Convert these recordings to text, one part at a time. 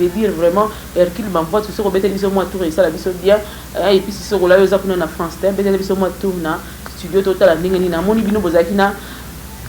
veut dire vraiment Hercule m'envoie tout ce qu'on bête moi tour et ça la biso bien et puis si ce qu'on l'a eu en France t'es bête biso moi tour na studio total la ndenge ni na moni bino bozaki na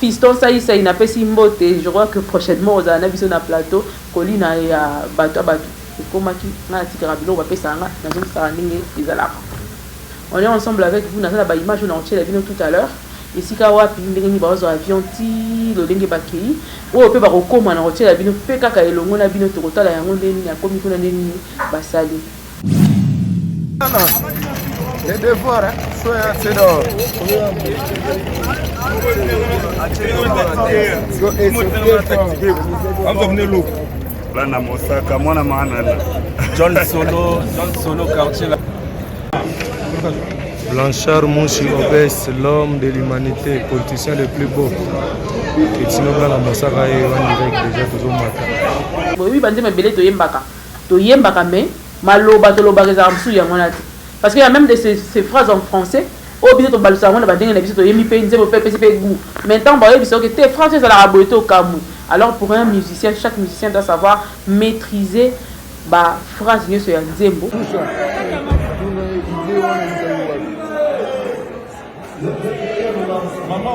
fiston ça il n'a pas si mbote je crois que prochainement on a biso na plateau colina ya bato comment qui na tikara bilo ba pesa nga na zone ça ndenge ezalaka. On est ensemble avec vous dans la image on a entier la vidéo tout à l'heure. Ici ka wapi ndenge ni bazo avion ti lo ndenge bakei o pe ba kokoma na entier la vidéo pe kaka elongo na bino to kotala yango ndeni ya komi kuna ndeni basali. Les devoirs, c'est d'or. Là, na Mosaka, moi, na Manana. John Solo, quartier là. Blanchard Mouchi Obès, l'homme de l'humanité, politicien le plus beau. Et sinon, la Mosaka est en direct déjà toujours matin. Oui, bande me belé to yembaka. To yembaka mais maloba to loba rezamsu ya monati. Parce qu'il y a même de ces phrases en français. Au biso to balusa mona ba ndenge na biso to yemi pe nzebo pe pe goût. Maintenant ba biso que tes français ça la raboto kamu. Alors pour un musicien, chaque musicien doit savoir maîtriser ba phrase nyoso ya nzembo. Maman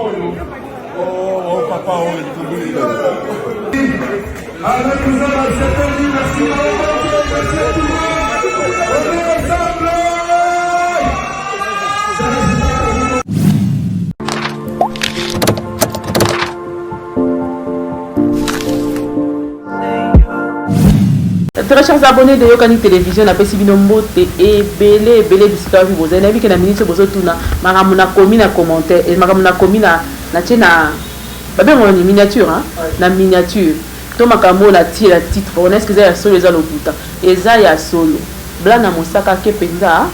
oh papa Très chers abonnés de Yokani Télévision, na pesi bino mbote et belé bisika bi boza na bi ke na minute bozo tuna makamu na komi na commentaire et makamu na komi na tena ba be ngoni miniature hein na miniature to makamu la titre on est-ce que ça ya solo eza lokuta eza ya solo blana Mosaka ke penza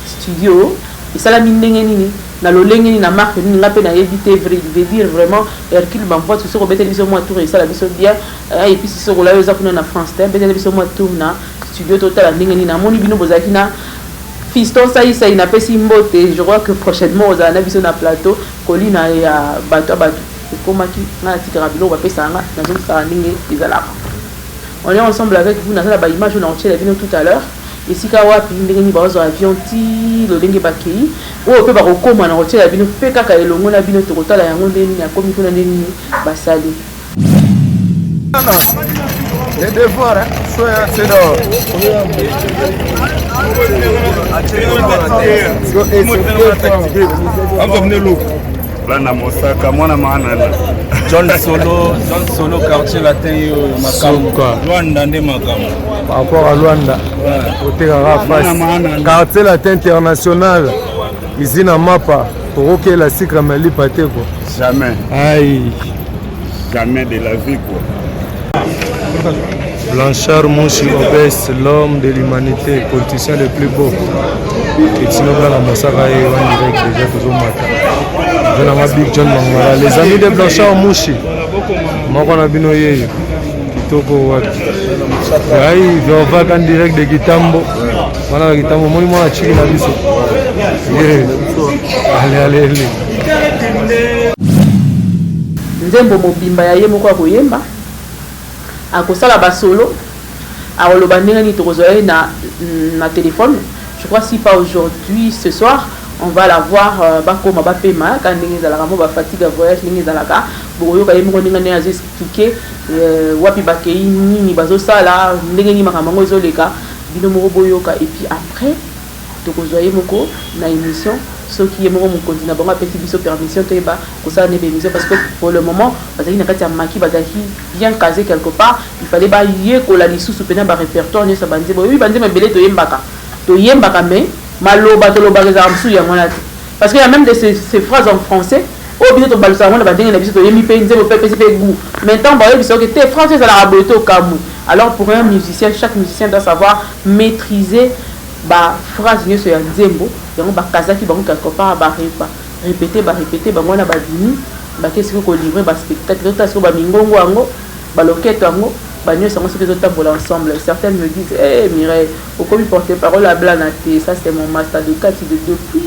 studio isala mindenge nini na lolenge ni na marque ni ngape na éviter vrai veut dire vraiment Hercule m'envoie tout ce qu'on bête biso moi tour et ça la biso bien et puis si ce qu'on l'a eu en France t'es bête biso moi tour na studio total la ndenge ni na moni bino bozaki na fiston ça il n'a pas si mbote je crois que prochainement on a biso na plateau colina ya bato comment qui na tikara bilo ba pesa nga na zone ça ndenge ezalaka. On est ensemble avec vous dans la image on a entier la vidéo tout à l'heure. Ici ka wapi ndenge ni bazo avion ti lo ndenge bakei o pe ba kokoma na entier la bino pe kaka elongo na bino to kotala yango ndeni ya komi kuna ndeni basali. Les devoirs, c'est d'or. Là, na Mosaka, moi, na Manana. John Solo, quartier latin, Luanda, nde Makamu. Par rapport à Luanda, côté face, quartier latin international, ici na Mapa, pour que la cycle Mali pate quoi. Jamais. Aïe. Jamais de la vie quoi. Blanchard Mouchi Obès, l'homme de l'humanité, politicien le plus beau. Et sinon, la Mosaka est en direct déjà toujours matin. Je n'ai Big John Mangala. Les amis de Blanchard Mouchi, moi on a bien eu Kitoko Waki. Aïe, je vais en direct de Gitambo. Voilà, Gitambo, moi je suis chicken à biso. Allez. Nzembo mobimba ya yemo kwa koyemba. Akosala ba solo. Akoloba ndenge ni tokozala na téléphone. Je crois si pas aujourd'hui, ce soir, on va la voir bakoma bapema quand ndenge ezalaka mo ba fatigue voyage ndenge ezalaka boyo ka yemo ndenge na expliquer wapi bakei nini bazo sala ndenge ni makambo ngo ezoleka bino mo boyoka et puis après tokozwa moko na émission ce qui est mon continent bon petit biso permission to ba ko ça ne émission parce que pour le moment bazaki na kati ya maki bazaki bien casé quelque part il fallait ba yé ko la lisusu pena ba répertoire ne ça banze bo oui banze mabele to yembaka mais maloba to loba rezamsu ya monati parce qu'il y a même de ces phrases en français au biso to balusa mona ba ndenge na biso to yemi pe nzebo pe goût maintenant ba biso que tes français ça la raboto kamu. Alors pour un musicien, chaque musicien doit savoir maîtriser ba phrase nyoso ya nzembo yango ba kazaki bango quelque part ba répéter bango na ba dini ba qu'est-ce ko livrer ba spectacle to ba mingongo yango ba loketo yango ba nyoso yango c'est que ensemble. Certains me disent Mireille au comme porter parole à Blanate, ça c'est mon master de 4 de depuis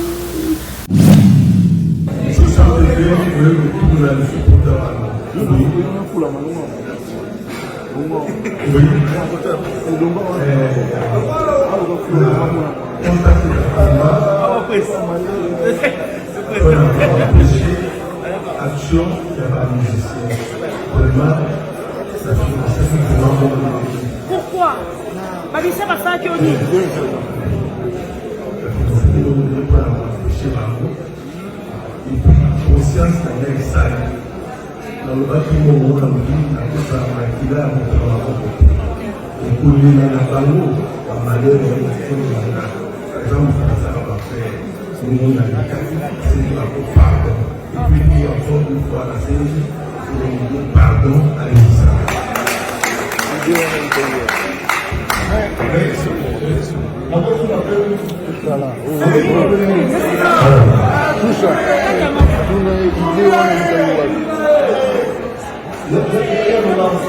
Action, il y a pas de musicien. Vraiment, ça fait vraiment bon. Pourquoi? Babissa va faire que on y. Conscience d'un exil. Dans le bâtiment où on a dit, ça a à mon travail. On connaît la parole, la malheur de la question de la nation. Par exemple, ça va faire. C'est une pardon. Et puis, nous avons une fois la série, c'est pardon à l'Église.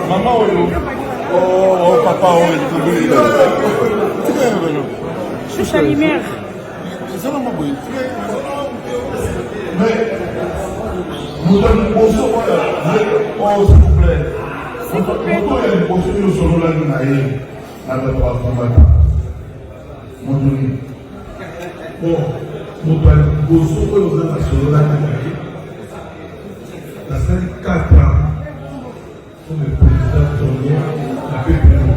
Maman, oh, papa, Je suis lumière. c'est ça, maman, oui. Nous avons une s'il vous plaît. S'il vous plaît. La scène 4 ans, comme le président Tonien a fait pour nous.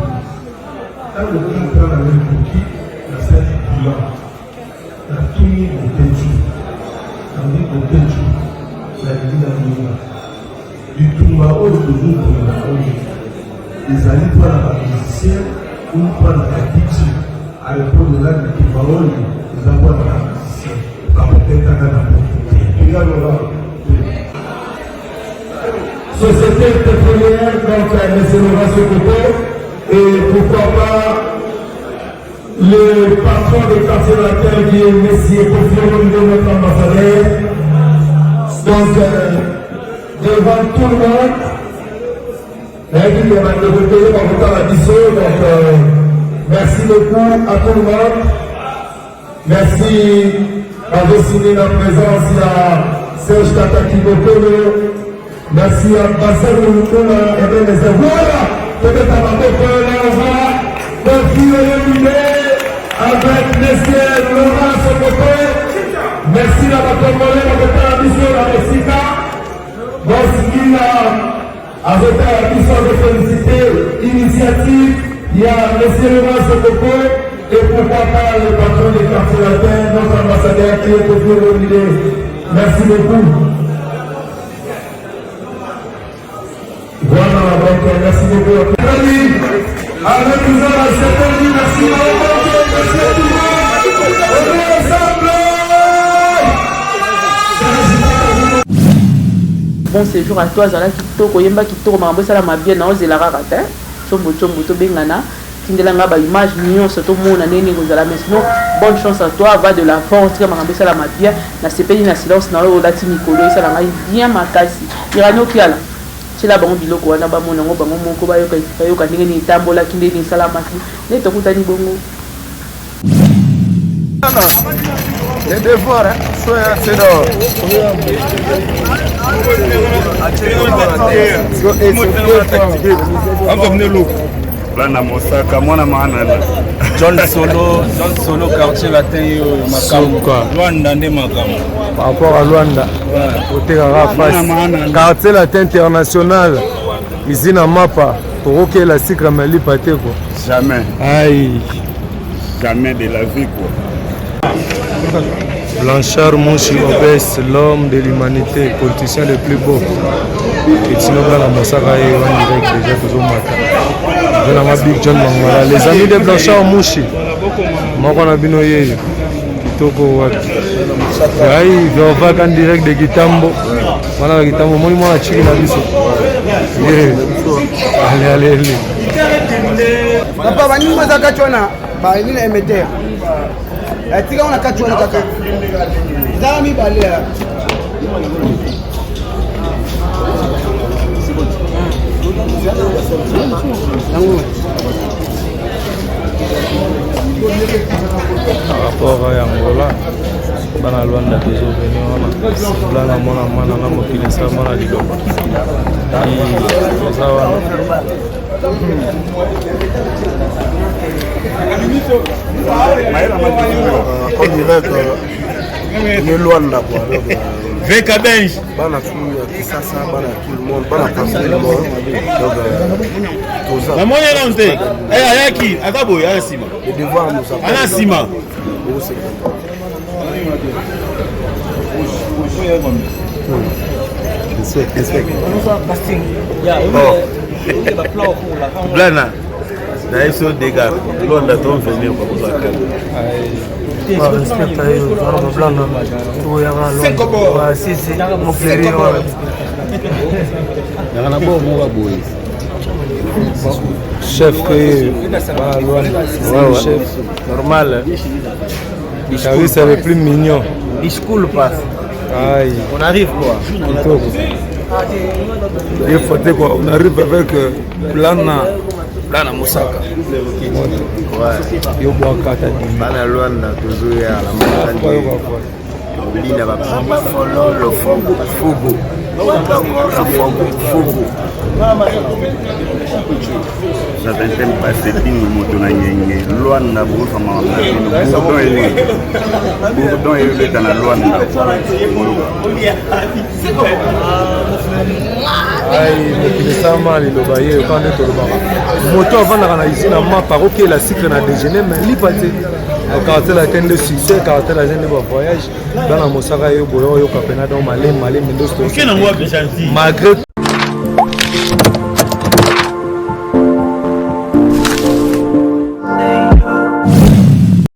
Dans le 4 ans, la même pour qui, la scène bilan. La tournée au Tenchu. La tournée au Tenchu. La ville à Mouina. Du Toumao, le toujours pour la Oye. Les alliés pour la musicienne ou pour la DJ. À l'époque de l'âge de Toumao, les avoirs de la musicienne. Par peut-être à la porte. Regarde là. Société pétrolière, donc M. Laurent Sokoto, et pourquoi pas le patron des quartiers de la terre qui est M. Kofi de notre ambassadeur. Donc, devant tout le monde, il y a de côté par votre addition, donc merci beaucoup à tout le monde. Merci d'avoir signé la présence à Serge Tataki Bokolo. Merci à Bassel Moukoula et bien les voilà, peut-être à ma là on va confirmer avec M. Laurent Sokoto. Merci à ma collègue, à votre mission à Mexica. Bon, ce qu'il a voté à la mission de féliciter l'initiative, il y a M. Laurent Sokoto et pourquoi pas le patron des quartiers latins, notre ambassadeur qui est confirmé. Merci beaucoup. Voilà, donc merci beaucoup. Avec nous, c'est perdu, merci à tout le monde. On est ensemble. Bon séjour à toi, Zala Kitoko, Yemba Kitoko, Mambo Salama bien, na Ozela Rarata, Chombo Chombo to Bengana, Tindelanga ba image mignon, surtout mon année Négozala, mais sinon, bonne chance à toi, va de la force, Mambo Salama bien, na CPI na silence, na Olati Nicolo, Salama bien ma kasi, Irano Kiala. C'est la bonne biloko wana ba mona ngo bango moko ba yoka ndenge ni tambola kinde ni salama ki ne to kutani bongo Les devoirs, c'est dehors. Là, na Mosaka, moi, na Manana. John Solo, quartier latin, Makam. Luanda, Makam. Par rapport à Luanda, côté face, quartier latin international, ici na Mapa, pour que la cycle Mali pâté quoi. Jamais. Aïe. Jamais de la vie quoi. Blanchard Mouchi Obès, l'homme de l'humanité, politicien le plus beau. Et sinon, là, la Mosaka est en direct déjà pour Mata. Big John Mangala. Les amis de Blanchard Mouchi, moi on a bien eu Kitoko Waki. Aïe, je vais en direct de Gitambo. Voilà, Gitambo, moi je suis chicken à biso. Allez. Papa, bani mwaza kachona, ba ngine emetea. Atika ona kachona kaka. Zami balea. Par rapport à Angola, bana Luanda tozoveni wana blana mwana mwana na mokili sa mwana liloba oza wana on dirait que ni Luanda quoi. Veka bench. Bana tout Kisasa, bana tout le monde, bana tout le monde. Donc tout ça. Maman est là on te. Eh ayaki, akabo ya sima. Et devant nous ça. Ana sima. Blana. Na isso dega. Luanda ton venir kwa kuzaka. respecta yo vraiment blana to ya ngalo ba sisi mo fleri yo Na bo mo baboy. chef que ba Luanda chef normal c'est le plus mignon Disculpa. aïe On arrive quoi? Il faut quoi, on arrive avec Blana Mosaka. yo boa kata di Bana Luanda tozoya la mokandi. Bina ba follow le fogo. Fogo. Ça t'entend pas c'est une moto na nyenge. Luanda bo sama na. Bourdon est dans la Luanda. aïe mokili sama liloba ye okande tolobaka moto avandaka na usine ya mapa akoki la sucre na déjeuner mais lipa te caractère ate nde succès caractère aze nde bavoyage bana mosaka yo boyo oyoka pena donc malemi nde malgré